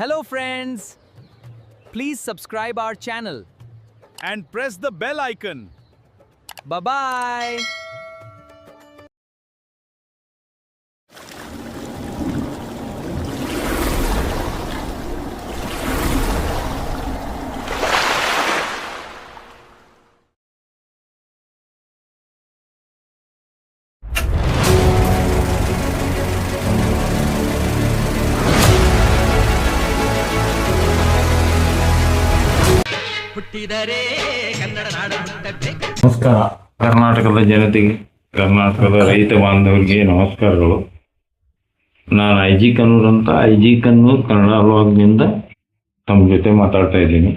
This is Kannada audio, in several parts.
Hello friends, please subscribe our channel and press the bell icon. Bye bye. ನಮಸ್ಕಾರ. ಕರ್ನಾಟಕದ ಜನತೆಗೆ, ಕರ್ನಾಟಕದ ರೈತ ಬಾಂಧವರಿಗೆ ನಮಸ್ಕಾರಗಳು. ನಾನು ಐಜಿ ಕನ್ನೂರ್ ಅಂತ, ಐಜಿ ಕನ್ನೂರ್ ಕನ್ನಡ ವ್ಲಾಗ್ನಿಂದ ತಮ್ಮ ಜೊತೆ ಮಾತಾಡ್ತಾ ಇದ್ದೀನಿ.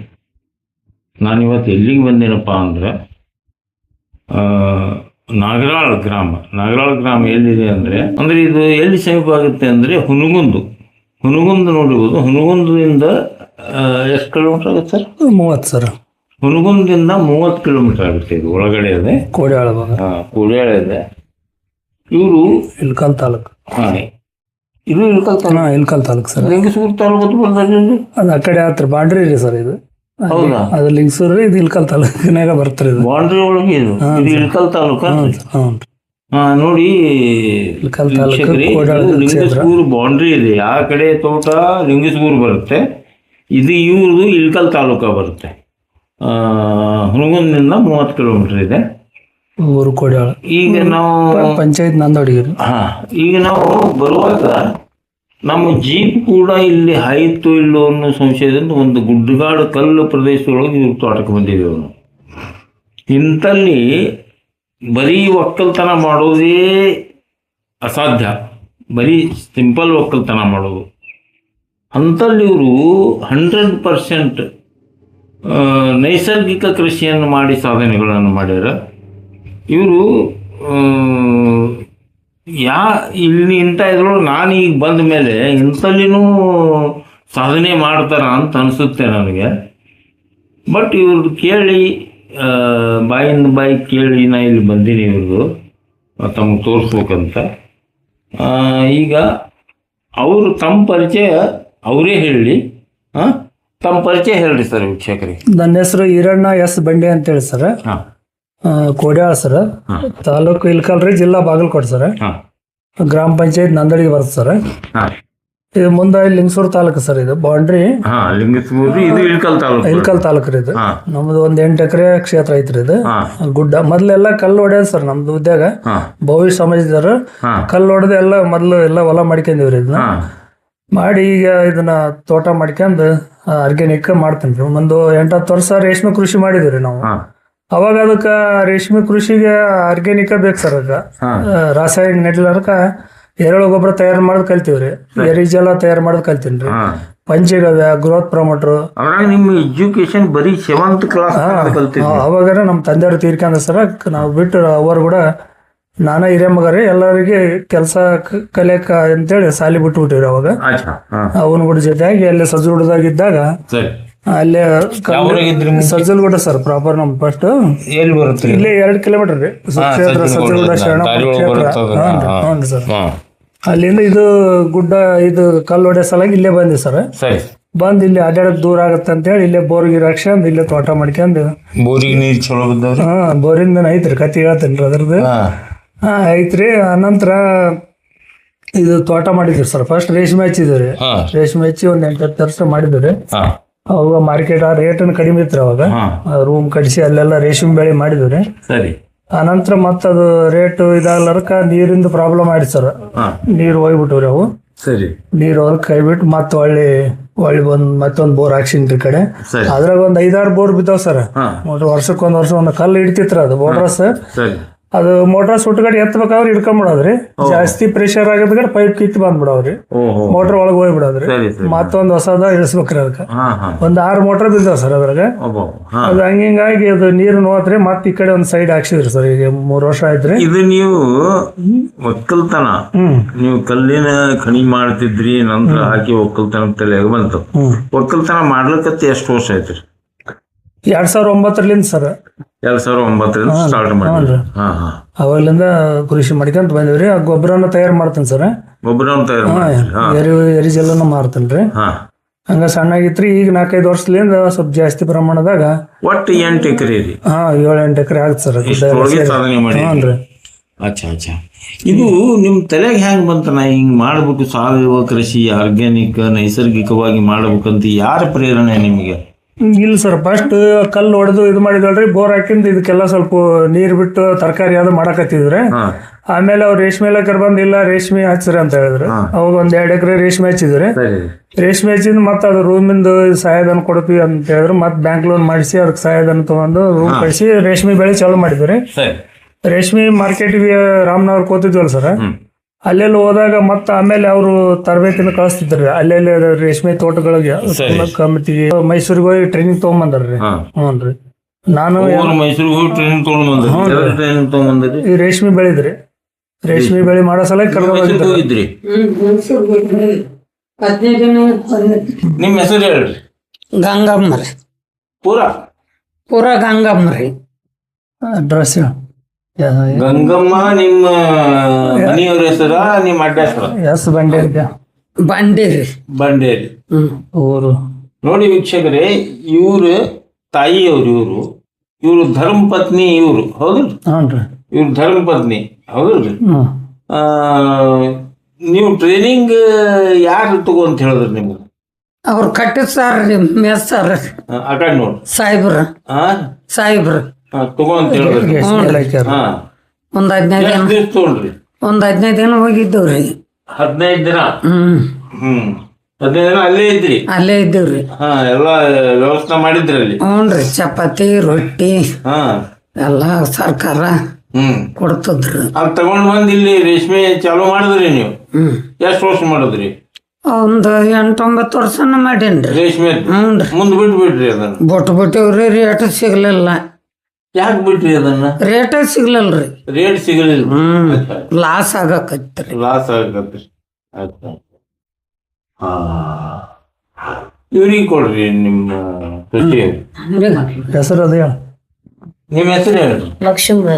ನಾನಿವತ್ತು ಎಲ್ಲಿಗೆ ಬಂದೇನಪ್ಪ ಅಂದರೆ, ನಾಗರಾಳ್ ಗ್ರಾಮ ಎಲ್ಲಿದೆ ಅಂದರೆ ಇದು ಎಲ್ಲಿ ಸಮೀಪ ಆಗುತ್ತೆ ಅಂದರೆ ಹುನಗುಂದ ನೋಡಿರ್ಬೋದು. ಹುನಗುಂದದಿಂದ ಎಷ್ಟು ಕಿಲೋಮೀಟರ್ ಆಗುತ್ತೆ ಸರ್? 30 ಸರ್. ಹುನಗುಂದದಿಂದ 30 ಕಿಲೋಮೀಟರ್ ಆಗುತ್ತೆ. ಇದು ಒಳಗಡೆ ಇದೆ, ಕೋಡ್ಯಾಳ ಭಾಗ. ಕೋಡ್ಯಾಳ ಇದೆ. ಇವರು ಇಲ್ಕಲ್ ತಾಲೂಕು. ಇದು ಇಲ್ಕಲ್ ತಾಲೂಕು ಸರ್. ಲಿಂಗಸೂರು ತಾಲೂಕು ಬಂದಲ್ಲಿ ಅದು ಆ ಕಡೆ ಹತ್ರ ಬಾಂಡ್ರಿ ರೀ ಸರ್. ಇದು ಹೌದಾ? ಅದು ಲಿಂಗಸೂರು, ಇದು ಇಲ್ಕಲ್ ತಾಲೂಕಿನಾಗ ಬರ್ತಾರೆ. ಇದು ಬಾಂಡ್ರಿ ಒಳಗೆ ಇದು ಇಲ್ಕಲ್ ತಾಲೂಕು. ನೋಡಿ, ಇಲ್ಕಲ್ ತಾಲೂಕು ಲಿಂಗಸೂರು ಬಾಂಡ್ರಿ ಇದೆ. ಆ ಕಡೆ ತೋಟ ಲಿಂಗಸೂರು ಬರುತ್ತೆ, ಇದು ಇವ್ರದ್ದು ಇಲ್ಕಲ್ ತಾಲೂಕ ಬರುತ್ತೆ. ಹುನಗುಂದದಿಂದ 30 ಕಿಲೋಮೀಟರ್ ಇದೆ ಊರು ಕೋಡ್ಯಾಳ. ಈಗ ನಾವು ಪಂಚಾಯತ್ ನಂದೊಡಿಗಿರಿ. ಈಗ ನಾವು ಬರುವಾಗ ನಮ್ಮ ಜೀಪ್ ಕೂಡ ಇಲ್ಲಿ ಹಾಯಿತು ಇಲ್ಲೋ ಅನ್ನೋ ಸಂಶಯದಿಂದ ಒಂದು ಗುಡ್ಡಗಾಡು ಕಲ್ಲು ಪ್ರದೇಶದೊಳಗೆ ಇವ್ರ ತೋಟಕ್ಕೆ ಬಂದಿದ್ದೇವೆ ನಾವು. ಇಂಥಲ್ಲಿ ಬರೀ ಒಕ್ಕಲ್ತನ ಮಾಡೋದೇ ಅಸಾಧ್ಯ, ಬರೀ ಸಿಂಪಲ್ ಒಕ್ಕಲ್ತನ ಮಾಡೋದು. ಅಂಥಲ್ಲಿ ಇವರು 100% ನೈಸರ್ಗಿಕ ಕೃಷಿಯನ್ನು ಮಾಡಿ ಸಾಧನೆಗಳನ್ನು ಮಾಡ್ಯಾರ. ಇವರು ಇಲ್ಲಿ ಇಂಥ ಇದ್ರೊಳಗೆ ನಾನು ಈಗ ಬಂದ ಮೇಲೆ ಇಂಥಲ್ಲಿನೂ ಸಾಧನೆ ಮಾಡ್ತಾರ ಅಂತ ಅನಿಸುತ್ತೆ ನನಗೆ. ಬಟ್ ಇವ್ರದ್ದು ಕೇಳಿ, ಬಾಯಿಂದ ಬಾಯಿ ಕೇಳಿ ನಾ ಇಲ್ಲಿ ಬಂದೀನಿ ಇವ್ರದ್ದು ತಮಗೆ ತೋರಿಸ್ಬೇಕಂತ. ಈಗ ಅವರು ತಮ್ಮ ಪರಿಚಯ ಅವರೇ ಹೇಳಿ. ತಮ್ಮ ಪರಿಚಯ ಹೇಳ್ರಿ ಸರ್ ವೀಕ್ಷಕರಿಗೆ. ನನ್ನ ಹೆಸರು ಈರಣ್ಣ ಎಸ್ ಬಂಡೆ ಅಂತೇಳಿ ಸರ್. ಕೋಡ್ಯಾಳ ಸರ್. ತಾಲೂಕು ಇಲ್ಕಲ್ರಿ, ಜಿಲ್ಲಾ ಬಾಗಲಕೋಟೆ ಸರ್. ಗ್ರಾಮ ಪಂಚಾಯತ್ ನಂದಡಿಗೆ ಬರುತ್ತೆ ಸರ್. ಇದು ಮುಂದೆ ಲಿಂಗಸೂರು ತಾಲೂಕು ಸರ್. ಇದು ಬಾಂಡ್ರಿ ಇಲ್ಕಲ್ ತಾಲೂಕು ರೀ. ಇದು ನಮ್ದು 8 ಎಕರೆ ಕ್ಷೇತ್ರ ಐತ್ರಿ. ಇದು ಗುಡ್ಡ. ಮೊದ್ಲೆಲ್ಲ ಕಲ್ಲು ಹೊಡ್ಯೋದು ಸರ್ ನಮ್ದು ಉದ್ಯೋಗ. ಭವಿಷ್ಯ ಸಮಾಜದವರು ಕಲ್ಲು ಹೊಡೆದು ಎಲ್ಲ ಮೊದ್ಲು ಎಲ್ಲ ಹೊಲ ಮಾಡ್ಕೊಂಡಿವ್ರಿ. ಇದನ್ನ ಮಾಡಿ ಈಗ ಇದನ್ನ ತೋಟ ಮಾಡ್ಕೊಂಡು ಆರ್ಗ್ಯಾನಿಕ್ ಮಾಡ್ತೀನಿ ರೀ. ಒಂದು 8-10 ವರ್ಷ ರೇಷ್ಮೆ ಕೃಷಿ ಮಾಡಿದ್ವಿ ನಾವು. ಅವಾಗ ಅದಕ್ಕೆ ರೇಷ್ಮೆ ಕೃಷಿಗೆ ಆರ್ಗ್ಯಾನಿಕ್ ಬೇಕು ಸರ್. ಅದಕ್ಕೆ ರಾಸಾಯನಿಕ ನೆಡ್ಲಾರ್ಕ ಎರೆಹುಳ ಗೊಬ್ಬರ ತಯಾರು ಮಾಡೋದು ಕಲ್ತೀವ್ರಿ. ಎರಿಜಲ ತಯಾರು ಮಾಡೋದು ಕಲ್ತೀನಿ ರೀ. ಪಂಚಗವ್ಯ, ಗ್ರೋತ್ ಪ್ರಮೋಟರ್. ನಿಮ್ಮ ಎಜುಕೇಶನ್ ಬರೀ 7th ಕ್ಲಾಸ್? ಅವಾಗ ನಮ್ಮ ತಂದೆಯವ್ರು ತೀರ್ಕೊಂಡ ಸರ್. ನಾವು ಬಿಟ್ಟು ಅವರು ಕೂಡ ನಾನ ಹಿರಿಯ ಮಗ ರೀ. ಎಲ್ಲರಿಗೆ ಕೆಲಸ ಕಲಿಯಕ ಅಂತೇಳಿ ಸಾಲಿ ಬಿಟ್ಬಿಟ್ಟಿವ್ರಿ. ಅವಾಗ ಅವನ ಕೂಡ ಜೊತೆಯಾಗಿ ಅಲ್ಲೇ ಸಜ್ಜುಗುಡ್ದಾಗಿದ್ದಾಗ ಅಲ್ಲೇ ಸಜ್ಜಲ್ಗೂಡ ಸರ್ ಪ್ರಾಪರ್. ನಮ್ ಫಸ್ಟ್ ಎಲ್ಲಿ ಬರುತ್ತೆ? ಇಲ್ಲೇ 2 ಕಿಲೋಮೀಟರ್ ರೀ ಕ್ಷೇತ್ರ ಸಜ್ಜಲ್ಗೂಡ ಶರಣ ಕ್ಷೇತ್ರ. ಸರ್ ಅಲ್ಲಿಂದ ಇದು ಗುಡ್ಡ, ಇದು ಕಲ್ಲು ಹೊಡೆ ಸಲಾಗಿ ಇಲ್ಲೇ ಬಂದಿ ಸರ್. ಬಂದ್ ಇಲ್ಲಿ ಅಡ್ಡಾಡಕ್ ದೂರ ಆಗತ್ತೆ ಅಂತೇಳಿ ಇಲ್ಲೇ ಬೋರ್ಗಿರ್ ಹಾಕ್ಸ್ಕೊಂಡ್ ಇಲ್ಲೇ ತೋಟ ಮಾಡ್ಕೊಂಡು. ಬೋರಿಗೆ ನೀರು ಚಲೋ ಬಿದ್ದವ್ರಿ? ಬೋರಿಂದ ಐತ್ರಿ, ಕತ್ತಿ ಹೇಳ್ತೇನ್ರಿ ಅದ್ರದ್ದು. ಐತ್ರಿ. ಅನಂತರ ಇದು ತೋಟ ಮಾಡಿದ್ರಿ ಸರ್. ಫಸ್ಟ್ ರೇಷ್ಮೆ ಹಚ್ಚಿದ್ರಿ. ರೇಷ್ಮೆ ಹಚ್ಚಿ ಒಂದ್ 8-10 ವರ್ಷ ಮಾಡಿದ್ರಿ. ಅವಾಗ ಮಾರ್ಕೆಟ್ ರೇಟ್ ಕಡಿಮೆ ಇತ್ತು. ಅವಾಗ ರೂಮ್ ಕಡಿಸಿ ಅಲ್ಲೆಲ್ಲ ರೇಷ್ಮೆ ಬೆಳೆ ಮಾಡಿದ್ರಿ. ಅನಂತರ ಮತ್ತದು ರೇಟ್ ಇದಾಗ್ಲಾರಕ ನೀರಿಂದ ಪ್ರಾಬ್ಲಮ್ ಆಯ್ತು ಸರ್. ನೀರು ಹೋಗ್ಬಿಟ್ಟವ್ರಿ ಅವು. ನೀರು ಹೊರಗೆ ಕೈ ಬಿಟ್ಟು ಮತ್ತೆ ಹೊಳ್ಳಿ ಬಂದ್ ಮತ್ತೊಂದು ಬೋರ್ ಹಾಕ್ಸಿನ್ರಿ ಕಡೆ. ಅದ್ರಾಗ ಒಂದ್ 5-6 ಬೋರ್ ಬಿದ್ದಾವ್ ಸರ್. ವರ್ಷಕ್ಕೊಂದ್ ವರ್ಷ ಒಂದು ಕಲ್ಲು ಹಿಡಿತಿತ್ರ ಅದು ಮೋಟ್ರಸ್. ಅದು ಮೋಟ್ರ್ ಸುಟ್ಟಗಡೆ ಎತ್ತಬೇಕಾದ್ರೆ ಹಿಡ್ಕೊಂಡ್ಬಿಡೋದ್ರಿ. ಜಾಸ್ತಿ ಪ್ರೆಷರ್ ಆಗಿದ್ಗಡೆ ಪೈಪ್ ಕಿತ್ತು ಬಂದ್ಬಿಡವ್ರಿ. ಮೋಟ್ರ್ ಒಳಗೆ ಹೋಗ್ಬಿಡೋದ್ರಿ. ಮತ್ತೊಂದ್ ಹೊಸದ ಇಳಿಸ್ಬೇಕ್ರಿ. ಅದಕ್ಕೆ ಒಂದ್ 6 ಮೋಟ್ರ್ ಬಿದ್ದಾವ ಸರ್ ಅದ್ರಾಗ. ಅದು ಹಂಗಾಗಿ ಅದು ನೀರು ನೋತ್ರಿ. ಮತ್ ಈ ಕಡೆ ಒಂದ್ ಸೈಡ್ ಹಾಕ್ಸಿದ್ರಿ ಸರ್. ಈಗ 3 ವರ್ಷ ಆಯ್ತ್ರಿ. ಇದು ನೀವು ಒಕ್ಕಲ್ತನ, ನೀವು ಕಲ್ಲಿನ ಖಣಿ ಮಾಡ್ತಿದ್ರಿ, ನಂತರ ಹಾಕಿ ಒಕ್ಕಲ್ತನ ತಲೆಯಾಗ ಬಂತು. ಒಕ್ಕಲ್ತನ ಮಾಡ್ಲಿಕ್ಕೆ ಎಷ್ಟು ವರ್ಷ ಆಯ್ತ್ರಿ? 2009 ಸರ್. 2009 ಸ್ಟಾರ್ಟ್ ಮಾಡಿ ಅವಾಗ್ಲಿಂದ ಕೃಷಿ ಮಾಡ್ಕೊಂತ ಬಂದಿವ್ರಿ. ಗೊಬ್ಬರನ ತಯಾರು ಮಾಡ್ತೇನೆ ಸರ್. ಗೊಬ್ಬರನ ತಯಾರು ಎರಿಜಲನ ಮಾರ್ತೇನ್ರಿ. ಹಂಗ ಸಣ್ಣಾಗಿತ್ರಿ. ಈಗ 4-5 ವರ್ಷದಿಂದ ಸ್ವಲ್ಪ ಜಾಸ್ತಿ ಪ್ರಮಾಣದಾಗ ಒಟ್ಟು 8 ಎಕರೆ ರೀ. 7-8 ಎಕರೆ ಆಗುತ್ತೆ ಸರ್. ಇಷ್ಟರೊಳಗೆ ಸಾಧನೆ ಮಾಡಿ. ಹ್ಞೂ. ಅಚ್ಚಾ ಇದು ನಿಮ್ಮ ತಲೆಗೆ ಹೆಂಗೆ ಬಂತ ನಾ ಹಿಂಗೆ ಮಾಡ್ಬೇಕು, ಸಾವಯವ ಕೃಷಿ, ಆರ್ಗ್ಯಾನಿಕ್, ನೈಸರ್ಗಿಕವಾಗಿ ಮಾಡ್ಬೇಕಂತ ಯಾರ ಪ್ರೇರಣೆ ನಿಮಗೆ? ಇಲ್ಲ ಸರ್, ಫಸ್ಟ್ ಕಲ್ಲು ಹೊಡೆದು ಇದು ಮಾಡಿದಲ್ರಿ, ಬೋರ್ ಹಾಕಿಂದ ಇದಕ್ಕೆಲ್ಲ ಸ್ವಲ್ಪ ನೀರು ಬಿಟ್ಟು ತರಕಾರಿ ಅದು ಮಾಡಕತ್ತಿದ್ರೆ. ಆಮೇಲೆ ಅವ್ರು ರೇಷ್ಮೆ ಇಲಾಖೆ ಬಂದಿಲ್ಲ, ರೇಷ್ಮೆ ಹಚ್ಚ್ರಿ ಅಂತ ಹೇಳಿದ್ರು. ಅವಾಗ 1-2 ಎಕರೆ ರೇಷ್ಮೆ ಹಚ್ಚಿದ್ರೆ, ರೇಷ್ಮೆ ಹಚ್ಚಿದ್ ಮತ್ತೆ ಅದು ರೂಮಿಂದ ಸಹಾಯಧನ ಕೊಡ್ತೀವಿ ಅಂತ ಹೇಳಿದ್ರು. ಮತ್ತೆ ಬ್ಯಾಂಕ್ ಲೋನ್ ಮಾಡಿಸಿ ಅದಕ್ಕೆ ಸಹಾಯಧನ ತಗೊಂಡು ರೂಮ್ ಕಳಿಸಿ ರೇಷ್ಮೆ ಬೆಳೆ ಚಾಲು ಮಾಡಿದ್ರಿ. ರೇಷ್ಮೆ ಮಾರ್ಕೆಟ್ಗೆ ರಾಮನಗರ್ ಕೂತಿದ್ವಲ್ಲ ಸರ್, ಅಲ್ಲೆಲ್ಲ ಹೋದಾಗ ಮತ್ತೆ ಆಮೇಲೆ ಅವರು ತರಬೇತಿನ ಕಳಿಸ್ತಿದ್ರಿ. ಅಲ್ಲೆಲ್ಲ ರೇಷ್ಮೆ ತೋಟಗಳಿಗೆ ಕಮಿಟಿಗೆ ಮೈಸೂರಿಗೆ ಹೋಗಿ ಟ್ರೈನಿಂಗ್ ತಗೊಂಬಂದ್ರಿ. ಹ್ಞೂನ್ರಿ. ನಾನು ಮೈಸೂರಿಗೆ ಹೋಗಿ ಟ್ರೈನಿಂಗ್ ತಗೊಂಡ್ಬಂದ್ರಿ. ಈ ರೇಷ್ಮೆ ಬೆಳೆದ್ರಿ, ರೇಷ್ಮೆ ಬೆಳೆ ಮಾಡೋ ಸಲ ಹೋಗಿದ್ರಿ. ನಿಮ್ಮ ಹೆಸರು ಹೇಳ್ರಿ. ಗಂಗಮ್ಮ ರೀ. ಪೂರ ಗಂಗಮ್ಮ ರೀ. ಅಡ್ರೆಸ್ ಗಂಗಮ್ಮ ನಿಮ್ಮ ಮನೆಯವ್ರ ಹೆಸರ, ನಿಮ್ಮ ಅಡ್ಡ ಹೆಸರ? ಎಸ್ ಬಂಡೇರಿ. ಬಂಡೇರಿ ಊರು. ನೋಡಿ ವೀಕ್ಷಕರೇ, ಇವ್ರು ತಾಯಿಯವ್ರು, ಇವ್ರು ಧರ್ಮ ಪತ್ನಿ, ಇವ್ರು ಹೌದ್ರಿ? ಇವ್ರು ಧರ್ಮ ಪತ್ನಿ ಹೌದಲ್ರಿ? ನೀವು ಟ್ರೈನಿಂಗ್ ಯಾರು ತಗೊಂತ ಹೇಳಿದ್ರಿ ನಿಮ್ಗೆ? ಅವ್ರು ಕಟ್ಟಿಸ್ತಾರ ಮೆಸ್ ಸರ್. ಆ ಕಡೆ ನೋಡಿ ಸಾಹೇಬ್ರ ತಗೊಂತ ಹೇಳಿದ್ರಿ. ಒಂದ್ 15 ದಿನ ತಗೊಂಡ್ರಿ? 15 ದಿನ ಹೋಗಿದ್ದೇವ್ರಿ. 15 ದಿನ? 15 ದಿನ ಅಲ್ಲೇ ಇದ್ದೇವ್ರಿ. ಎಲ್ಲಾ ವ್ಯವಸ್ಥೆ ಮಾಡಿದ್ರಿ ಅಲ್ಲಿ? ಹ್ಞೂನ್ರಿ. ಚಪಾತಿ, ರೊಟ್ಟಿ ಎಲ್ಲ ಸರ್ಕಾರ ಕೊಡ್ತದ್ರಿ. ಅದ್ ತಗೊಂಡ್ ಬಂದ್ ಇಲ್ಲಿ ರೇಷ್ಮೆ ಚಾಲು ಮಾಡಿದ್ರಿ ನೀವು? ಎಷ್ಟು ವರ್ಷ ಮಾಡಿದ್ರಿ? ಒಂದು 8-9 ವರ್ಷನ ಮಾಡೇನ್ರಿ ರೇಷ್ಮೆ. ಮುಂದ್ ಬಿಟ್ಬಿಟ್ರಿ ಅದನ್ನ? ಬಿಟ್ಟವ್ರಿ. ರೇಟ್ ಸಿಗ್ಲಿಲ್ಲ. ಯಾಕೆ ಬಿಟ್ರಿ ಅದನ್ನ? ರೇಟ್ ಸಿಗ್ಲಿಲ್ರಿ. ರೇಟ್ ಸಿಗಲಿಲ್ಲ. ಲಾಸ್ ಆಗಕತ್ರಿ. ಇವ್ರಿಗೆ ಕೊಡ್ರಿ ನಿಮ್ಮ ಕೃಷಿ ಹೆಸರು. ಅದ ನಿಮ್ಮ ಹೆಸರು ಹೇಳ್ರಿ. ಲಕ್ಷ್ಮೀ.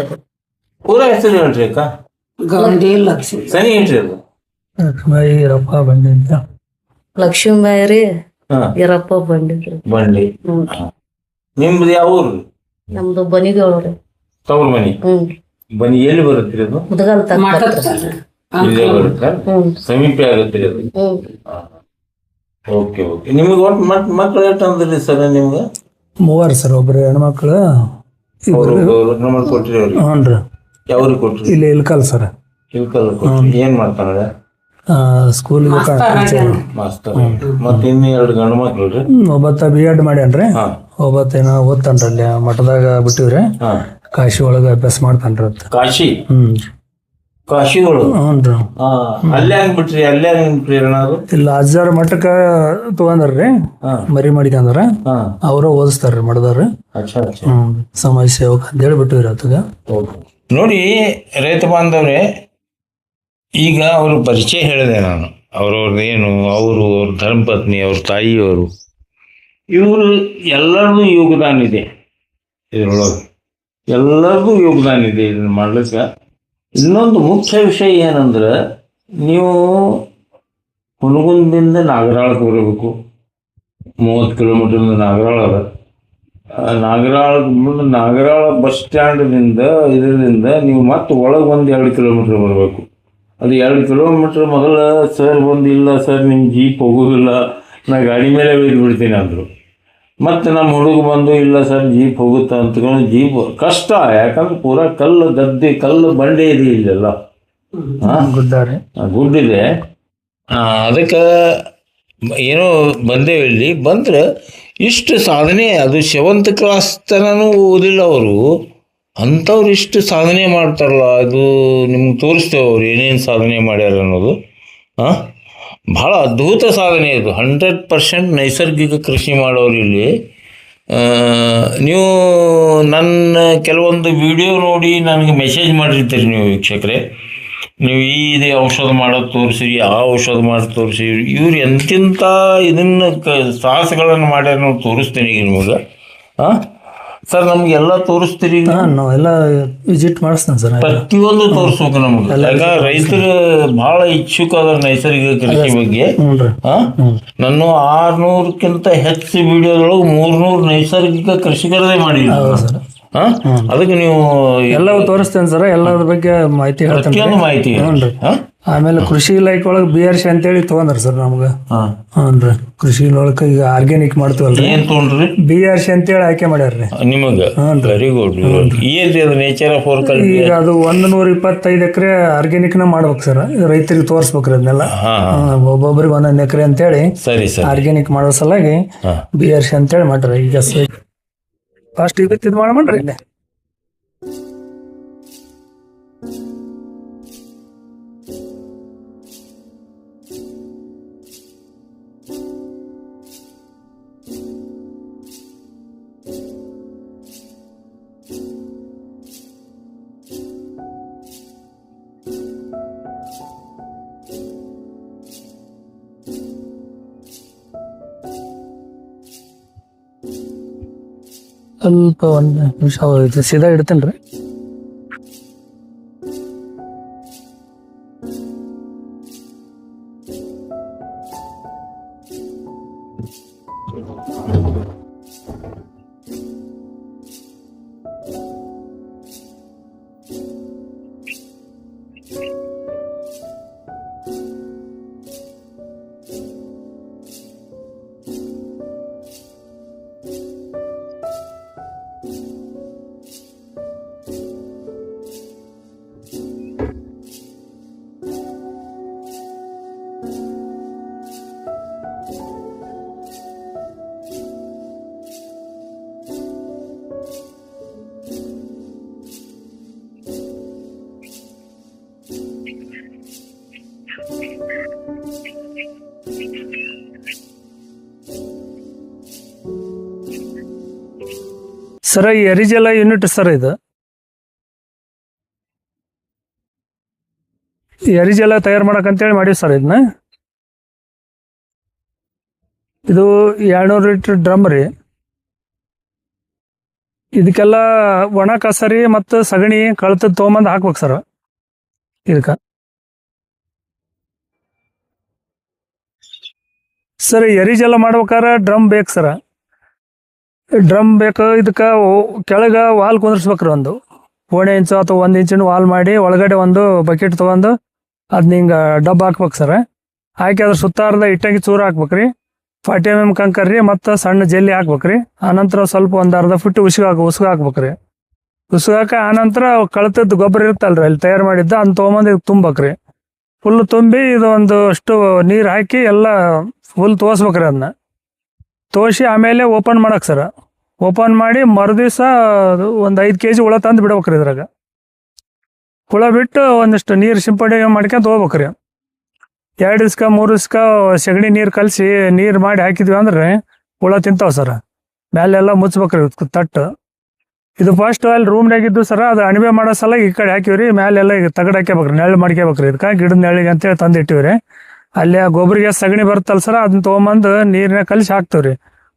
ಪೂರ ಹೆಸರು ಹೇಳ್ರಿ ಅಕ್ಕ. ಗೌಂಡಿ ಲಕ್ಷ್ಮಿ. ಸರಿ ಹೇಳ್ರಿ ಅದು. ಈರಪ್ಪ ಬಂಡಿದ್ದ. ಲಕ್ಷ್ಮೀಬಾಯಿ ರೀ. ಈರಪ್ಪ ಬಂಡಿ. ನಿಮ್ದು ಯಾವ ಊರು? ನಮ್ದು ಬನಿಗೌಡ್ರಿ. ತವ್ರ ಮನಿ? ಬನಿ ಎಲ್ಲಿ ಬರುತ್ತೀರಿ ಅದು? ಮುದಗಲ್ ಇಲ್ಲೇ ಬರುತ್ತೆ, ಸಮೀಪ ಆಗುತ್ತೆ ಅದು. ಓಕೆ. ನಿಮ್ಗೆ ಒಟ್ಟು ಮಕ್ಳು ಎಷ್ಟು ಅಂದ್ರಿ ಸರ್ ನಿಮ್ಗೆ? 3 ಸರ್. ಒಬ್ರು ಹೆಣ್ಮಕ್ಳು ಕೊಟ್ರಿ ಅವ್ರಿಗೆ? ಹ್ಞೂನ್ರಿ. ಯಾವ್ರಿಗೆ ಕೊಟ್ರಿ? ಇಲ್ಲಿ ಇಲ್ಕಲ್ ಸರ್. ಇಲ್ಕಲ್ ಕೊಟ್ರಿ. ಏನ್ ಮಾಡ್ತಾನೆ? School master. ಮತ್ತೆ ಇನ್ನು 2 ಗಂಡು ಮಕ್ಳು ರೀ? ಒಬ್ಬತ್ತ B.Ed ಮಾಡ್ಯಾನ್ರಿ, ಒಬ್ಬತ್ತೇನ ಓದ್ತಾನ್ರಿ. ಅಲ್ಲಿ ಮಠದಾಗ ಬಿಟ್ಟಿವ್ರಿ, ಕಾಶಿ ಒಳಗ ಅಭ್ಯಾಸ ಮಾಡ್ತಾನ್ರಿ. ಕಾಶಿ? ಕಾಶಿ ಒಳಗ? ಹ್ಞೂನ್ರಿ. ಅಲ್ಲೇ ಹಂಗ್ ಬಿಟ್ರಿ? ಅಲ್ಲೇ ಹಂಗ್ ಪ್ರೇರಣೆ ಅದು? ಇಲ್ಲ, ಅಜ್ಜಾರ ಮಠಕ್ಕ ತಗೊಂಡ್ರಿ, ಮರಿ ಮಾಡಿಕಂದ್ರ ಅವ್ರ ಓದಿಸ್ತಾರ್ರಿ ಮಠದಾರ್ರಿ. ಸಮಾಜ ಸೇವಕ ಅಂತ ಹೇಳಿ ಬಿಟ್ಟಿವ್ರಿ ಆತಗ. ನೋಡಿ ರೈತ ಬಾಂಧವ್ರೆ, ಈಗ ಅವ್ರ ಪರಿಚಯ ಹೇಳಿದೆ ನಾನು. ಅವ್ರವ್ರದ್ದೇನು, ಅವರು ಅವ್ರ ಧರ್ಮಪತ್ನಿ, ಅವ್ರ ತಾಯಿಯವರು, ಇವರು ಎಲ್ಲರಿಗೂ ಯೋಗದಾನ ಇದೆ ಇದ್ರೊಳಗೆ. ಎಲ್ಲರಿಗೂ ಯೋಗದಾನ ಇದೆ ಇದನ್ನ ಮಾಡ್ಲಿಕ್ಕೆ. ಇನ್ನೊಂದು ಮುಖ್ಯ ವಿಷಯ ಏನಂದ್ರೆ, ನೀವು ಹುನಗುಂದದಿಂದ ನಾಗರಾಳಕ್ಕೆ ಬರಬೇಕು. 30 ಕಿಲೋಮೀಟರ್ ನಾಗರಾಳ ಅದ. ನಾಗರಾಳ ಬಸ್ ಸ್ಟ್ಯಾಂಡ್ದಿಂದ ಇದರಿಂದ ನೀವು ಮತ್ತೆ ಒಳಗೆ ಒಂದು 2 ಕಿಲೋಮೀಟರ್ ಬರಬೇಕು. ಅದು 2 ಕಿಲೋಮೀಟರ್ ಮೊದಲ ಸರ್ ಬಂದು, ಇಲ್ಲ ಸರ್ ನಿಮ್ಮ ಜೀಪ್ ಹೋಗೋದಿಲ್ಲ, ನಾ ಗಾಡಿ ಮೇಲೆ ಒಯ್ದು ಬಿಡ್ತೀನಿ ಅಂದರು. ಮತ್ತು ನಮ್ಮ ಹುಡುಗ ಬಂದು, ಇಲ್ಲ ಸರ್ ಜೀಪ್ ಹೋಗುತ್ತಾ ಅಂತಕೊಂಡು ಜೀಪ್ ಕಷ್ಟ, ಯಾಕಂದ್ರೆ ಪೂರಾ ಕಲ್ಲು ಗದ್ದೆ, ಕಲ್ಲು ಬಂಡೆ ಇದೆ ಇಲ್ಲೆಲ್ಲ. ಗುಡ್ಡಿದೆ. ಅದಕ್ಕೆ ಏನೋ ಬಂದೇವೆ. ಇಲ್ಲಿ ಬಂದ್ರೆ ಇಷ್ಟು ಸಾಧನೆ, ಅದು 7th ಕ್ಲಾಸ್ ತನೂ ಓದಿಲ್ಲ ಅವರು, ಅಂಥವ್ರು ಇಷ್ಟು ಸಾಧನೆ ಮಾಡ್ತಾರಲ್ಲ, ಅದು ನಿಮ್ಗೆ ತೋರಿಸ್ತೇವೆ ಅವ್ರು ಏನೇನು ಸಾಧನೆ ಮಾಡ್ಯಾರ ಅನ್ನೋದು. ಭಾಳ ಅದ್ಭುತ ಸಾಧನೆ ಇದು. 100% ನೈಸರ್ಗಿಕ ಕೃಷಿ ಮಾಡೋರು ಇಲ್ಲಿ. ನೀವು ನನ್ನ ಕೆಲವೊಂದು ವಿಡಿಯೋ ನೋಡಿ ನನಗೆ ಮೆಸೇಜ್ ಮಾಡಿರ್ತೀರಿ ನೀವು ವೀಕ್ಷಕರೇ. ನೀವು ಇದೇ ಔಷಧ ಮಾಡೋದು ತೋರಿಸಿರಿ, ಆ ಔಷಧ ಮಾಡಿ ತೋರಿಸಿರಿ. ಇವ್ರು ಎಂತಿಂಥ ಇದನ್ನು ಸಾಹಸಗಳನ್ನು ಮಾಡ್ಯಾರ ನಾವು ತೋರಿಸ್ತೀನಿ ಈಗ ನಿಮಗೆ. ಸರ್ ನಮ್ಗೆಲ್ಲ ತೋರಿಸ್ತೀರಿ ಈಗ? ನಾವೆಲ್ಲ ವಿಸಿಟ್ ಮಾಡಿಸ್ತೇನೆ ಸರ್. ಪ್ರತಿಯೊಂದು ತೋರಿಸ್ಬೇಕು ನಮ್ಗೆ. ಯಾಕ ರೈತರು ಬಹಳ ಇಚ್ಛುಕ ಅದಾರ ನೈಸರ್ಗಿಕ ಕೃಷಿ ಬಗ್ಗೆ. ನಾನು 600ಕ್ಕಿಂತ ಹೆಚ್ಚು ವಿಡಿಯೋದೊಳಗೆ 300 ನೈಸರ್ಗಿಕ ಕೃಷಿಕರದೇ ಮಾಡಿದ್ರು ಸರ್. ಅದಕ್ಕೆ ನೀವು ಎಲ್ಲವೂ ತೋರಿಸ್ತೇನೆ ಸರ್. ಎಲ್ಲದ್ರ ಬಗ್ಗೆ ಮಾಹಿತಿ ಹೇಳ್ತೇನೆ. ಪ್ರತಿಯೊಂದು ಮಾಹಿತಿ. ಆಮೇಲೆ ಕೃಷಿ ಇಲಾಖೆ ಒಳಗೆ BRC ಅಂತೇಳಿ ತಗೊಂಡ್ರಿ ಸರ್ ನಮ್ಗೆ. ಹ್ಞೂ ಕೃಷಿ ಒಳಗೆ ಈಗ ಆರ್ಗ್ಯಾನಿಕ್ ಮಾಡ್ತೀವಲ್ರಿ. ಏನ್ ತೊಗೊಂಡ್ರಿ? BRC ಅಂತೇಳಿ ಆಯ್ಕೆ ಮಾಡ್ಯಾರ್ರಿ ನಿಮಗೆ. Very good. ಏನ್ರಿ ಅದು ನೇಚರ್ ಆಫ್ ವರ್ಕ್? ಈಗ ಅದು 125 ಎಕರೆ ಆರ್ಗ್ಯಾನಿಕ್ ನ ಮಾಡ್ಬೇಕು ಸರ್. ರೈತರಿಗೆ ತೋರಿಸ್ಬೇಕ್ರಿ ಅದನ್ನೆಲ್ಲ. ಒಬ್ಬೊಬ್ರಿಗೆ 1 ಎಕರೆ ಅಂತೇಳಿ ಸರಿ ಸರ್ ಆರ್ಗ್ಯಾನಿಕ್ ಮಾಡೋ ಸಲುವಾಗಿ BRC ಅಂತೇಳಿ ಮಾಡ್ರಿ. ಈಗ ಫಸ್ಟ್ ಇದು ಮಾಡ್ರಿ ಇಲ್ಲಿ. ಸ್ವಲ್ಪ 1 ನಿಮಿಷ ಇದು ಸೀದಾ ಇಡ್ತೇನ್ರಿ. ಸರ್ ಈ ಎರಿಜಲ ಯೂನಿಟ್ ಸರ್ ಇದು ಎರಿಜಲ ತಯಾರು ಮಾಡಕ್ಕಂತೇಳಿ ಮಾಡಿವಿ ಸರ್. ಇದನ್ನ ಇದು 200 ಲೀಟರ್ ಡ್ರಮ್ ರೀ. ಇದಕ್ಕೆಲ್ಲ ಒಣ ಕಸರಿ ಮತ್ತು ಸಗಣಿ ಕಳ್ತದ ತೊಗೊಂಬಂದು ಹಾಕ್ಬೇಕು ಸರ್. ಇದಕ್ಕೆ ಸರ್ ಎರಿಜಲ ಮಾಡ್ಬೇಕಾದ್ರೆ ಡ್ರಮ್ ಬೇಕು ಸರ್. ಡ್ರಮ್ ಬೇಕು. ಇದಕ್ಕೆ ಕೆಳಗೆ ವಾಲ್ ಕುಂದಿರ್ಸ್ಬೇಕ್ರಿ. ಒಂದು 1 ಇಂಚು ಅಥವಾ 1 ಇಂಚಿನ ವಾಲ್ ಮಾಡಿ ಒಳಗಡೆ ಒಂದು ಬಕೆಟ್ ತೊಗೊಂಡು ಅದನ್ನ ಹಿಂಗೆ ಡಬ್ಬ ಹಾಕ್ಬೇಕು ಸರ್. ಹಾಕಿ ಅದ್ರ ಸುತ್ತಾರದ ಇಟ್ಟಾಗಿ ಚೂರು ಹಾಕ್ಬೇಕ್ರಿ. 40 mm ಕಂಕರ್ರಿ ಮತ್ತು ಸಣ್ಣ ಜಲ್ಲಿ ಹಾಕ್ಬೇಕ್ರಿ. ಆನಂತರ ಸ್ವಲ್ಪ ಒಂದು ಅರ್ಧ ಫುಟ್ ಉಸುಗ ಹಾಕ್ಬೇಕ್ರಿ. ಉಸುಗಾಕ ಆನಂತರ ಕಳ್ತದ್ದು ಗೊಬ್ಬರ ಇರುತ್ತಲ್ರಿ ಅಲ್ಲಿ ತಯಾರು ಮಾಡಿದ್ದ ಅದನ್ನ ತೊಗೊಂಬಂದು ಇದಕ್ಕೆ ತುಂಬೇಕ್ರಿ. ಫುಲ್ ತುಂಬಿ ಇದು ಒಂದು ಅಷ್ಟು ನೀರು ಹಾಕಿ ಎಲ್ಲ ಫುಲ್ ತೋರಿಸ್ಬೇಕ್ರಿ. ಅದನ್ನ ತೋರಿಸಿ ಆಮೇಲೆ ಓಪನ್ ಮಾಡಕ್ಕೆ ಸರ್. ಓಪನ್ ಮಾಡಿ ಮರುದಿವ್ಸ ಒಂದು 5 kg ಹುಳ ತಂದು ಬಿಡ್ಬೇಕ್ರಿ. ಇದ್ರಾಗ ಹುಳ ಬಿಟ್ಟು ಒಂದಿಷ್ಟು ನೀರು ಸಿಂಪಡಣೆ ಮಾಡ್ಕೊಂತ ಹೋಗ್ಬೇಕ್ರಿ. 2 ದಿವ್ಸಕ್ಕ 3 ದಿವ್ಸಕ್ಕ ಸಗಣಿ ನೀರು ಕಲಸಿ ನೀರು ಮಾಡಿ ಹಾಕಿದ್ವಿ ಅಂದ್ರೆ ಹುಳ ತಿಂತಾವ ಸರ್. ಮೇಲೆಲ್ಲ ಮುಚ್ಬೇಕ್ರಿ ತಟ್ಟು. ಇದು ಫಸ್ಟ್ ಅಲ್ಲಿ ರೂಮ್ನಾಗಿದ್ದು ಸರ. ಅದು ಅಣಿವೆ ಮಾಡೋ ಸಲ ಈ ಕಡೆ ಹಾಕಿವ್ರಿ. ಮೇಲೆಲ್ಲ ಈಗ ತಗಡು ಹಾಕ್ಯಬೇಕ್ರಿ. ನೆಳ್ಳು ಮಾಡ್ಕೋಬೇಕ್ರಿ. ಇದಕ್ಕೆ ಗಿಡದ ನೆಳ್ಳಿಗೆ ಅಂತೇಳಿ ತಂದು ಇಟ್ಟಿವ್ರಿ. ಅಲ್ಲಿ ಆ ಗೊಬ್ಬರಿಗೆ ಸಗಣಿ ಬರುತ್ತಲ್ಲ ಸರ್, ಅದನ್ನ ತೊಗೊಂಬಂದು ನೀರನ್ನ ಕಲಿಸಿ ಹಾಕ್ತೇವ್ರಿ.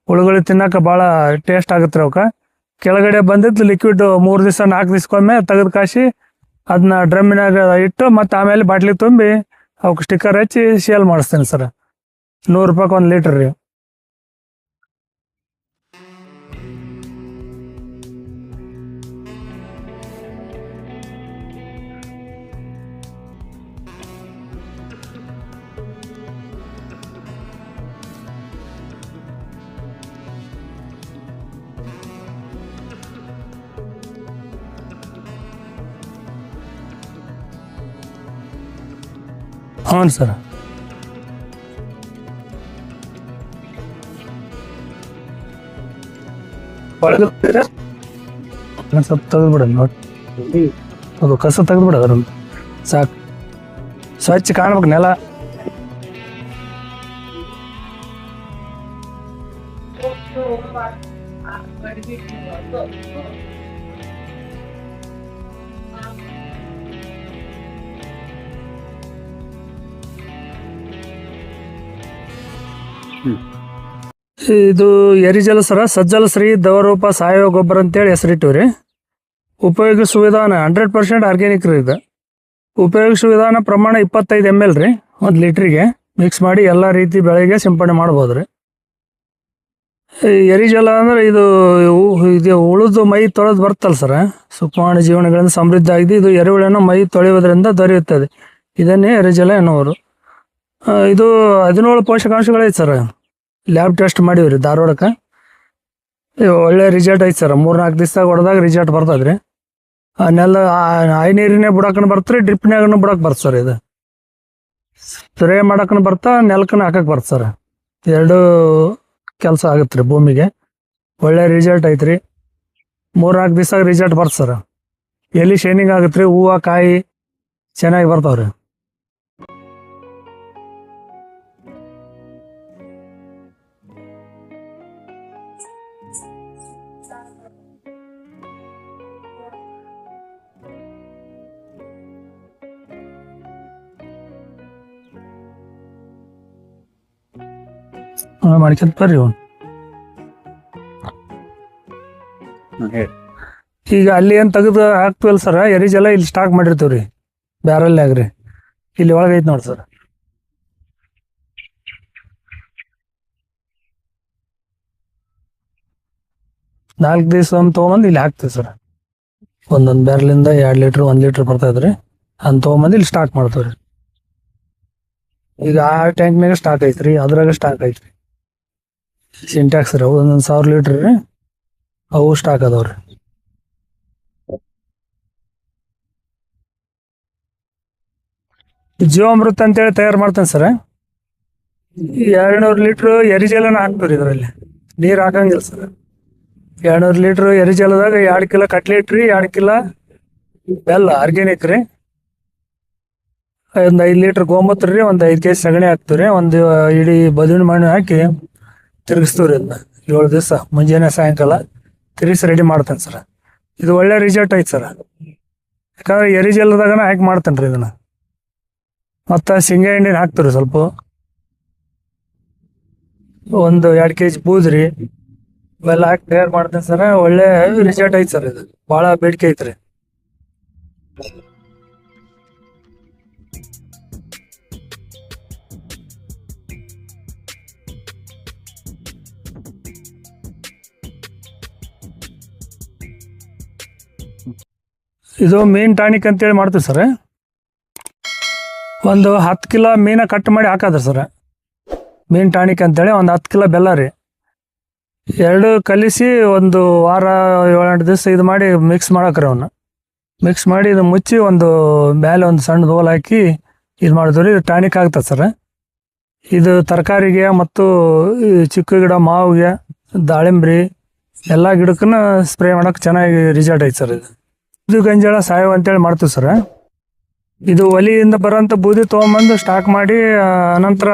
ಹುಳುಗಳು ತಿನ್ನಕ್ಕೆ ಭಾಳ ಟೇಸ್ಟ್ ಆಗುತ್ತೆ ಅವಕ್ಕೆ. ಕೆಳಗಡೆ ಬಂದಿದ್ದು ಲಿಕ್ವಿಡ್ 3 ದಿವಸ 4 ದಿವ್ಸಕ್ಕೊಮ್ಮೆ ತೆಗೆದು ಕಾಸಿ ಅದನ್ನ ಡ್ರಮ್ಮಿನಾಗ ಇಟ್ಟು ಮತ್ತು ಆಮೇಲೆ ಬಾಟ್ಲಿ ತುಂಬಿ ಅವಕ್ಕೆ ಸ್ಟಿಕ್ಕರ್ ಹಚ್ಚಿ ಸೇಲ್ ಮಾಡಿಸ್ತೇನೆ ಸರ್. 100 ರೂಪಾಯಿಗೆ 1 ಲೀಟ್ರ್ ರೀ. ಹ್ಞೂ ಸರ್. ಸ್ವಲ್ಪ ತೆಗೆದ್ಬಿಡೋದು ನೋಡಿ. ಅದು ಕಸ ತೆಗೆದ್ಬಿಡೋದು ಅದನ್ನು ಸಾಕು. ಸ್ವಚ್ಛ ಕಾಣ್ಬೇಕು ನೆಲ. ಇದು ಎರಿಜಲ ಸರ ಸಜ್ಜಲಶ್ರೀ ದವರೂಪ ಸಾವಯವ ಗೊಬ್ಬರ ಅಂತೇಳಿ ಹೆಸರಿಟ್ಟಿವಿ ರೀ. ಉಪಯೋಗಿಸುವ ವಿಧಾನ 100% ಆರ್ಗ್ಯಾನಿಕ್ ರೀ ಇದು. ಉಪಯೋಗಿಸುವ ವಿಧಾನ ಪ್ರಮಾಣ 25 ml ರೀ 1 ಲೀಟ್ರಿಗೆ ಮಿಕ್ಸ್ ಮಾಡಿ ಎಲ್ಲ ರೀತಿ ಬೆಳೆಗೆ ಸಿಂಪಡಣೆ ಮಾಡ್ಬೋದು ರೀ. ಎರಿಜಲ ಅಂದ್ರೆ ಇದು ಉಳಿದು ಮೈ ತೊಳೆದು ಬರ್ತಲ್ಲ ಸರ, ಸೂಕ್ಷ್ಮಾಣು ಜೀವನಗಳಿಂದ ಸಮೃದ್ಧ ಆಗಿದೆ. ಇದು ಎರೆಹುಳನ್ನು ಮೈ ತೊಳೆಯುವುದರಿಂದ ದೊರೆಯುತ್ತದೆ. ಇದನ್ನೇ ಎರಿಜಲ ಎನ್ನುವರು. ಇದು 17 ಪೋಷಕಾಂಶಗಳೈತೆ ಸರ್. ಲ್ಯಾಬ್ ಟೆಸ್ಟ್ ಮಾಡೀವಿ ರೀ ಧಾರವಾಡಕ್ಕೆ. ಒಳ್ಳೆ ರಿಸಲ್ಟ್ ಐತೆ ಸರ್. 3-4 ದಿವಸದಾಗ ಹೊಡೆದಾಗ ರಿಸಲ್ಟ್ ಬರ್ತದೆ ರೀ. ನೆಲ ಹೈ ನೀರಿನೇ ಬುಡಕ್ಕನ ಬರ್ತಾರೆ, ಡ್ರಿಪ್ನಾಗನು ಬುಡಕ್ಕೆ ಬರ್ತದೆ ಸರ್. ಇದು ಸ್ಪ್ರೇ ಮಾಡಕ್ಕನ ಬರ್ತಾ, ನೆಲಕ್ಕನ ಹಾಕಕ್ಕೆ ಬರ್ತದೆ ಸರ್. 2 ಕೆಲಸ ಆಗುತ್ತೆ ರೀ ಭೂಮಿಗೆ. ಒಳ್ಳೆ ರಿಸಲ್ಟ್ ಐತ್ರಿ. 3-4 ದಿವಸ ರಿಸಲ್ಟ್ ಬರ್ತದೆ ಸರ್. ಎಲ್ಲಿ ಶೈನಿಂಗ್ ಆಗುತ್ತೆ ರೀ, ಹೂವು ಕಾಯಿ ಚೆನ್ನಾಗಿ ಬರ್ತಾವ್ರಿ. ಮಾಡ್ಕೊಂತ ಬರ್ರಿ ಅವ್ನು. ಈಗ ಅಲ್ಲಿ ಏನು ತೆಗೆದು ಹಾಕ್ತಿವಲ್ಲ ಸರ್, ಎರಿಜಲ ಇಲ್ಲಿ ಸ್ಟಾಕ್ ಮಾಡಿರ್ತೀವಿ ರೀ ಬ್ಯಾರಲ್ನಾಗ ರೀ. ಇಲ್ಲಿ ಒಳಗೈತೆ ನೋಡಿ ಸರ್. ನಾಲ್ಕು ದಿವಸ ತೊಗೊಂಬಂದು ಇಲ್ಲಿ ಹಾಕ್ತೀವಿ ಸರ್. ಒಂದೊಂದು ಬ್ಯಾರಲಿಂದ 2 ಲೀಟ್ರ್ 1 ಲೀಟ್ರ್ ಬರ್ತಾ ಇದ್ರಿ. ಅಂತ ತೊಗೊಂಬಂದು ಇಲ್ಲಿ ಸ್ಟಾಕ್ ಮಾಡ್ತೀವಿ ರೀ. ಈಗ ಆ ಟ್ಯಾಂಕ್ನಾಗ ಸ್ಟಾಕ್ ಐತ್ರಿ, ಅದ್ರಾಗ ಸ್ಟಾಕ್ ಐತ್ರಿ. ಸಿಂಟ್ಯಾಕ್ಸ್ ರೀ, ಅವು 1000 ಲೀಟ್ರ್ ರೀ, ಅವು ಸ್ಟಾಕ್ ಅದಾವ್ರಿ. ಜೀವಾಮೃತ ಅಂತೇಳಿ ತಯಾರು ಮಾಡ್ತೇನೆ ಸರ್. 200 ಲೀಟ್ರ್ ಎರಿಜಲನ ಹಾಕ್ತೀವಿ ಇದರಲ್ಲಿ, ನೀರು ಹಾಕಂಗಿಲ್ಲ ಸರ್. 200 ಲೀಟ್ರ್ ಎರಿಜಲದಾಗ 2 ಕಿಲೋ ಕಟ್ಲೆಟ್ ರೀ, 2 ಕಿಲೋ ಬೆಲ್ಲ ಆರ್ಗ್ಯಾನಿಕ್ ರೀ, ಒಂದು 5 ಲೀಟ್ರ್ ಗೋಮೂತ್ರ ರೀ, ಒಂದು 5 kg ಸಗಣಿ ಹಾಕ್ತೀವಿ ರೀ, ಒಂದು ಇಡೀ ಬದುವಿನ ಮಣ್ಣು ಹಾಕಿ ತಿರುಗಿಸ್ತೀವಿ ರೀ. ಇದನ್ನ 7 ದಿವಸ ಮುಂಜಾನೆ ಸಾಯಂಕಾಲ ತಿರುಗಿಸಿ ರೆಡಿ ಮಾಡ್ತೇನೆ ಸರ್. ಇದು ಒಳ್ಳೆ ರಿಸಲ್ಟ್ ಐತೆ ಸರ್. ಯಾಕಂದ್ರೆ ಎರಿಜಲದಾಗನ ಹಾಕಿ ಮಾಡ್ತೇನೆ ರೀ ಇದನ್ನು. ಮತ್ತು ಶೇಂಗಾ ಎಣ್ಣೆ ಹಾಕ್ತೀವಿ ಸ್ವಲ್ಪ, ಒಂದು 2 kg ಬೂದ್ರಿ ಇವೆಲ್ಲ ಹಾಕಿ ತಯಾರು ಮಾಡ್ತೇನೆ ಸರ್. ಒಳ್ಳೆ ರಿಸಲ್ಟ್ ಐತೆ ಸರ್. ಇದು ಭಾಳ ಬೇಡಿಕೆ ಐತ್ರಿ. ಇದು ಮೀನ್ ಟಾನಿಕ್ ಅಂತೇಳಿ ಮಾಡ್ತೀವಿ ಸರ್. ಒಂದು 10 ಕಿಲೋ ಮೀನ ಕಟ್ ಮಾಡಿ ಹಾಕೋದ್ರಿ ಸರ್. ಮೀನ್ ಟಾನಿಕ್ ಅಂತೇಳಿ ಒಂದು 10 ಕಿಲೋ ಬೆಲ್ಲ ರೀ, 2 ಕಲಿಸಿ ಒಂದು ವಾರ 7-8 ದಿವಸ ಇದು ಮಾಡಿ ಮಿಕ್ಸ್ ಮಾಡಕ್ರಿ. ಅವನ್ನ ಮಿಕ್ಸ್ ಮಾಡಿ ಇದು ಮುಚ್ಚಿ ಒಂದು ಮೇಲೆ ಒಂದು ಸಣ್ಣ ಹೋಲ್ ಹಾಕಿ ಇದು ಮಾಡಿದ್ವಿ ರೀ. ಇದು ಟಾನಿಕ್ ಆಗ್ತದೆ ಸರ್. ಇದು ತರಕಾರಿಗೆ ಮತ್ತು ಚಿಕ್ಕ ಗಿಡ ಮಾವಿಗೆ, ದಾಳಿಂಬ್ರಿ ಎಲ್ಲ ಗಿಡಕ್ಕೂ ಸ್ಪ್ರೇ ಮಾಡೋಕೆ ಚೆನ್ನಾಗಿ ರಿಸಲ್ಟ್ ಐತೆ ಸರ್. ಇದು ಗಂಜಾಳ ಸಾವಯವ ಅಂತೇಳಿ ಮಾಡ್ತೀವಿ ಸರ್. ಇದು ಒಲಿಯಿಂದ ಬರೋಂಥ ಬೂದಿ ತೊಗೊಂಬಂದು ಸ್ಟಾಕ್ ಮಾಡಿ, ಅನಂತರ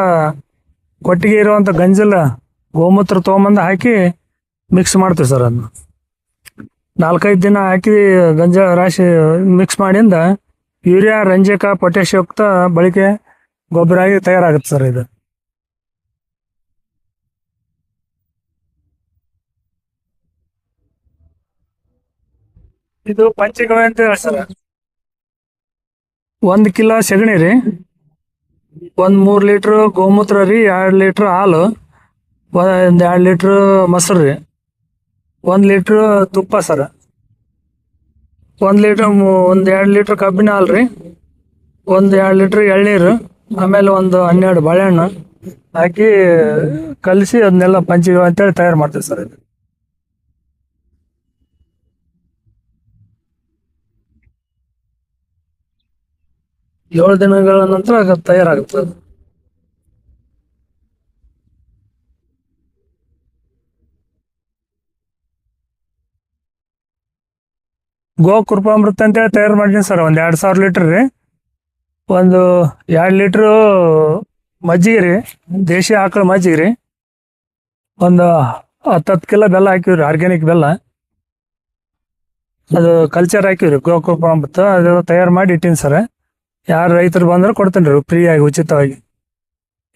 ಕೊಟ್ಟಿಗೆ ಇರುವಂಥ ಗಂಜಲ ಗೋಮೂತ್ರ ತೊಗೊಂಬಂದು ಹಾಕಿ ಮಿಕ್ಸ್ ಮಾಡ್ತೀವಿ ಸರ್. ಅದನ್ನ 4-5 ದಿನ ಹಾಕಿ ಗಂಜಾಳ ರಾಶಿ ಮಿಕ್ಸ್ ಮಾಡಿಂದ ಯೂರಿಯಾ, ರಂಜಕ, ಪೊಟ್ಯಾಷಿಯುಕ್ತ ಬಳಕೆ ಗೊಬ್ಬರ ಆಗಿ ತಯಾರಾಗುತ್ತೆ ಸರ್. ಇದು ಪಂಚಗವ್ಯ ಅಂತ ಹೇಳಿ ಸರ್. 1 ಕಿಲೋ ಸಗಣಿ ರೀ, ಒಂದು 3 ಲೀಟ್ರ್ ಗೋಮೂತ್ರ ರೀ, 2 ಲೀಟ್ರ್ ಹಾಲು, 1 2 ಲೀಟ್ರ್ ಮೊಸರು ರೀ, 1 ಲೀಟ್ರ್ ತುಪ್ಪ ಸರ್, 1 2 ಲೀಟ್ರ್ ಕಬ್ಬಿನ ಹಾಲು ರೀ, 1 2 ಲೀಟ್ರ್ ಎಳ್ನೀರು, ಆಮೇಲೆ ಒಂದು 12 ಬಾಳೆಹಣ್ಣು ಹಾಕಿ ಕಲಸಿ ಅದನ್ನೆಲ್ಲ ಪಂಚಗವ್ಯ ಅಂತೇಳಿ ತಯಾರು ಮಾಡ್ತೀವಿ ಸರ್. ಇದು 7 ದಿನಗಳ ನಂತರ ತಯಾರಾಗುತ್ತೆ. ಗೋಕೃಪಾಮೃತ ಅಂತೇಳಿ ತಯಾರು ಮಾಡಿದ್ದೀನಿ ಸರ್. ಒಂದು 2000 ಲೀಟ್ರ್ ರೀ, ಒಂದು 2 ಲೀಟ್ರು ಮಜ್ಜಿಗೆ ರೀ, ದೇಶಿ ಆಕಳ ಮಜ್ಜಿಗೆ ರೀ, ಒಂದು 10 ಕಿಲೋ ಬೆಲ್ಲ ಹಾಕಿವ್ರಿ, ಆರ್ಗ್ಯಾನಿಕ್ ಬೆಲ್ಲ. ಅದು ಕಲ್ಚರ್ ಹಾಕಿವ್ರಿ ಗೋಕೃಪಾಮೃತ. ಅದು ತಯಾರು ಮಾಡಿ ಇಟ್ಟೀನಿ ಸರ್. ಯಾರು ರೈತರು ಬಂದ್ರೆ ಕೊಡ್ತೇನೆ ರೀ ಫ್ರೀಯಾಗಿ, ಉಚಿತವಾಗಿ.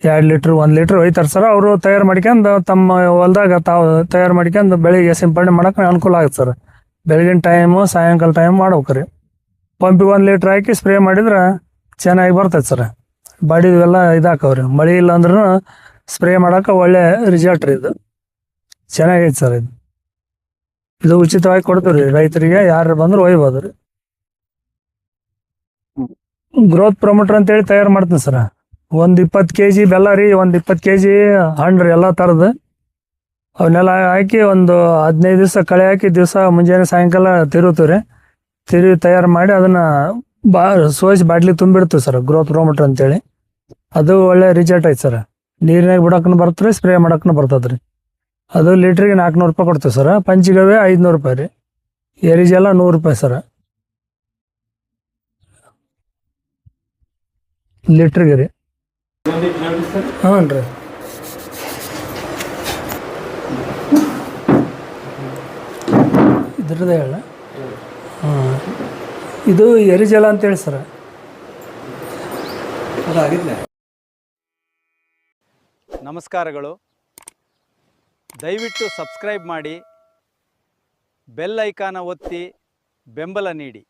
2 ಲೀಟ್ರ್ 1 ಲೀಟ್ರ್ ಒಯ್ತಾರೆ ಸರ್. ಅವರು ತಯಾರು ಮಾಡ್ಕೊಂಡು ತಮ್ಮ ಹೊಲ್ದಾಗ ತಾವು ತಯಾರು ಮಾಡ್ಕೊಂಡು ಬೆಳಿಗ್ಗೆ ಸಿಂಪಡಣೆ ಮಾಡೋಕೆ ಅನುಕೂಲ ಆಗುತ್ತೆ ಸರ್. ಬೆಳಗಿನ ಟೈಮು ಸಾಯಂಕಾಲ ಟೈಮ್ ಮಾಡ್ಬೇಕು ರೀ. ಪಂಪಿಗೆ 1 ಲೀಟ್ರ್ ಹಾಕಿ ಸ್ಪ್ರೇ ಮಾಡಿದ್ರೆ ಚೆನ್ನಾಗಿ ಬರ್ತೈತೆ ಸರ್. ಬಾಡಿದೆಲ್ಲ ಇದಾಕವ್ರಿ. ಮಳೆ ಇಲ್ಲ ಅಂದ್ರೂ ಸ್ಪ್ರೇ ಮಾಡೋಕೆ ಒಳ್ಳೆ ರಿಸಲ್ಟ್ ರೀ. ಇದು ಚೆನ್ನಾಗೈತೆ ಸರ್. ಇದು ಉಚಿತವಾಗಿ ಕೊಡ್ತೀವಿ ರೀ ರೈತರಿಗೆ. ಯಾರು ಬಂದ್ರೆ ಒಯ್ಬೋದು ರೀ. ಗ್ರೋತ್ ಪ್ರಮೋಟರ್ ಅಂತೇಳಿ ತಯಾರು ಮಾಡ್ತೀನಿ ಸರ್. ಒಂದು 20 kg ಬೆಲ್ಲ ರೀ, ಒಂದು 20 kg ಹಣ್ಣು ರೀ, ಎಲ್ಲ ಥರದ್ದು ಅವನ್ನೆಲ್ಲ ಹಾಕಿ ಒಂದು 15 ದಿವಸ ಕಳೆ ಹಾಕಿ ದಿವಸ ಮುಂಜಾನೆ ಸಾಯಂಕಾಲ ತಿರುಗ್ತೀವಿ ರೀ. ತಿರುಗಿ ತಯಾರು ಮಾಡಿ ಅದನ್ನು ಸೋಸಿ ಬಾಟ್ಲಿ ತುಂಬಿಡ್ತೀವಿ ಸರ್. ಗ್ರೋತ್ ಪ್ರಮೋಟರ್ ಅಂತೇಳಿ ಅದು ಒಳ್ಳೆ ರಿಸಲ್ಟ್ ಐತೆ ಸರ್. ನೀರಿನಾಗ ಬಿಡೋಕ್ಕೂ ಬರ್ತದೆ, ಸ್ಪ್ರೇ ಮಾಡೋಕ್ಕೂ ಬರ್ತದೆ ರೀ. ಅದು ಲೀಟ್ರಿಗೆ 400 ರೂಪಾಯಿ ಕೊಡ್ತೀವಿ ಸರ್. ಪಂಚಿಗವೆ 500 ರೂಪಾಯಿ ರೀ. ಎರಿಜೆಲ್ಲ 100 ರೂಪಾಯಿ ಸರ್ ಲೀಟ್ರಿಗೆ ರೀ. ಹ್ಞೂ ರೀ. ಇದ್ರದ್ದು ಹೇಳ. ಹಾಂ, ಇದು ಎರಿಜಲ ಅಂತೇಳಿ ಸರ್. ನಮಸ್ಕಾರಗಳು. ದಯವಿಟ್ಟು ಸಬ್ಸ್ಕ್ರೈಬ್ ಮಾಡಿ, ಬೆಲ್ ಐಕಾನ ಒತ್ತಿ ಬೆಂಬಲ ನೀಡಿ.